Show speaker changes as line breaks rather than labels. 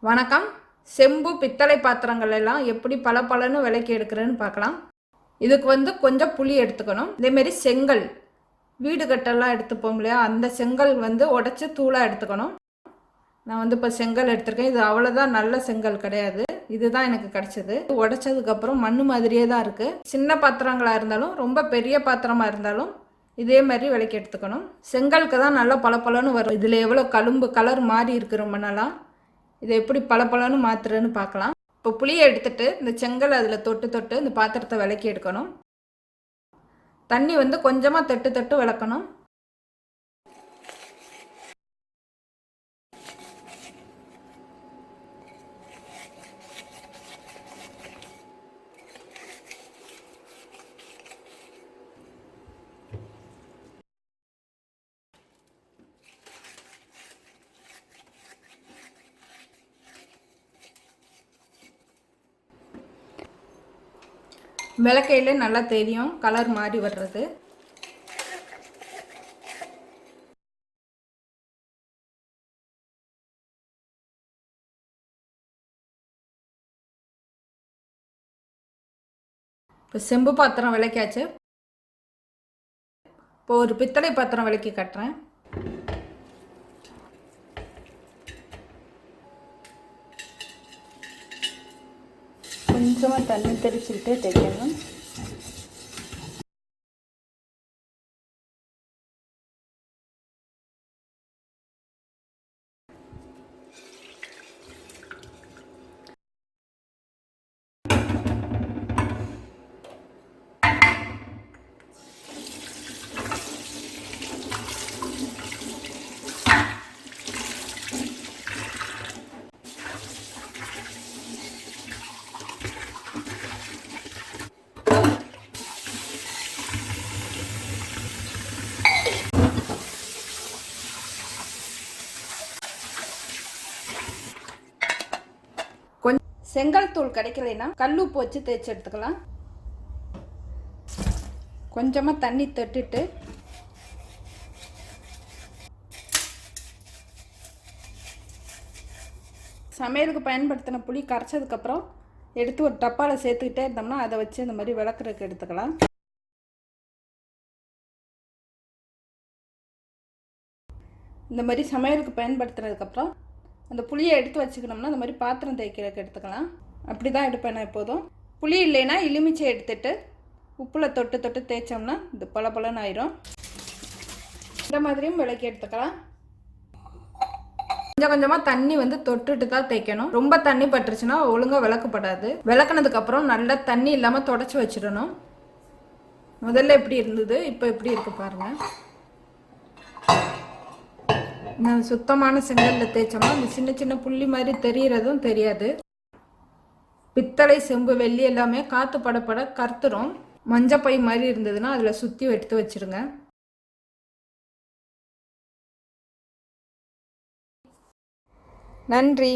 வணக்கம். செம்பு பித்தளை பாத்திரங்கள் எல்லாம் எப்படி பளபளன்னு விலைக்கு எடுக்கிறேன்னு பார்க்கலாம். இதுக்கு கொஞ்சம் புளி எடுத்துக்கணும். இதேமாரி செங்கல், வீடு கட்டெல்லாம் எடுத்துப்போம் இல்லையா, அந்த செங்கல் உடச்சி தூளாக எடுத்துக்கணும். நான் இப்போ செங்கல் எடுத்திருக்கேன். இது அவ்வளோதான் நல்ல செங்கல் கிடையாது. இதுதான் எனக்கு கிடச்சிது. உடச்சதுக்கப்புறம் மண் மாதிரியே தான் இருக்குது. சின்ன பாத்திரங்களாக இருந்தாலும் ரொம்ப பெரிய பாத்திரமாக இருந்தாலும் இதே மாதிரி விலைக்கு எடுத்துக்கணும். செங்கலுக்கு தான் நல்லா பளபளன்னு வரும். இதில் எவ்வளோ கலர் மாறி இருக்கு ரொம்ப நாளாக. இதை எப்படி பளபளன்னு மாற்றுறேன்னு பார்க்கலாம். இப்போ புளியை எடுத்துட்டு இந்த செங்கல் அதில் தொட்டு இந்த பாத்திரத்தை விளக்கி எடுக்கணும். தண்ணி கொஞ்சமாக தொட்டு விளக்கணும். விளக்கையிலே நல்லா தெரியும் கலர் மாறி வர்றது. இப்போ செம்பு பாத்திரம் விளக்கியாச்சு. இப்போ ஒரு பித்தளை பாத்திரம் விளக்கி கட்டுறேன். கொஞ்சமாக தண்ணி தெளிச்சுக்கிட்டு தைக்கணும். செங்கல் தூள் கிடைக்கலைன்னா கல்லுப்பு வச்சு தேய்ச்சி எடுத்துக்கலாம். கொஞ்சமாக தண்ணி தொட்டுட்டு சமையலுக்கு பயன்படுத்தின புளி கரைச்சதுக்கப்புறம் எடுத்து ஒரு டப்பாவில் சேர்த்துக்கிட்டே இருந்தோம்னா அதை வச்சு இந்த மாதிரி விளக்குறதுக்கு எடுத்துக்கலாம். இந்த மாதிரி சமையலுக்கு பயன்படுத்துனதுக்கப்புறம் அந்த புளியை எடுத்து வச்சுக்கணும்னா இந்த மாதிரி பாத்திரம் தேய்க்கிறதுக்கு எடுத்துக்கலாம். அப்படி தான் எடுப்பேன் நான் எப்போதும். புளி இல்லைன்னா எலுமிச்சை எடுத்துட்டு உப்பில் தொட்டு தேய்ச்சோம்னா இது பளபளன்னு ஆயிரும். இந்த மாதிரியும் விளக்கி எடுத்துக்கலாம். கொஞ்சமாக தண்ணி தொட்டுட்டு தான் தேய்க்கணும். ரொம்ப தண்ணி பட்டுருச்சுன்னா ஒழுங்காக விளக்கப்படாது. விளக்குனதுக்கப்புறம் நல்லா தண்ணி இல்லாமல் தொடச்சி வச்சிடணும். முதல்ல எப்படி இருந்தது, இப்போ எப்படி இருக்கு பாருங்கள். நான் சுத்தமான செங்கல்ல தேய்ச்சோம்னா அந்த சின்ன புள்ளி மாதிரி தெரிகிறதும் தெரியாது. பித்தளை, செம்பு, வெள்ளி எல்லாமே காற்று படப்பட கருத்துரும். மஞ்சப்பை மாதிரி இருந்ததுன்னா அதில் சுற்றி எடுத்து வச்சுருங்க. நன்றி.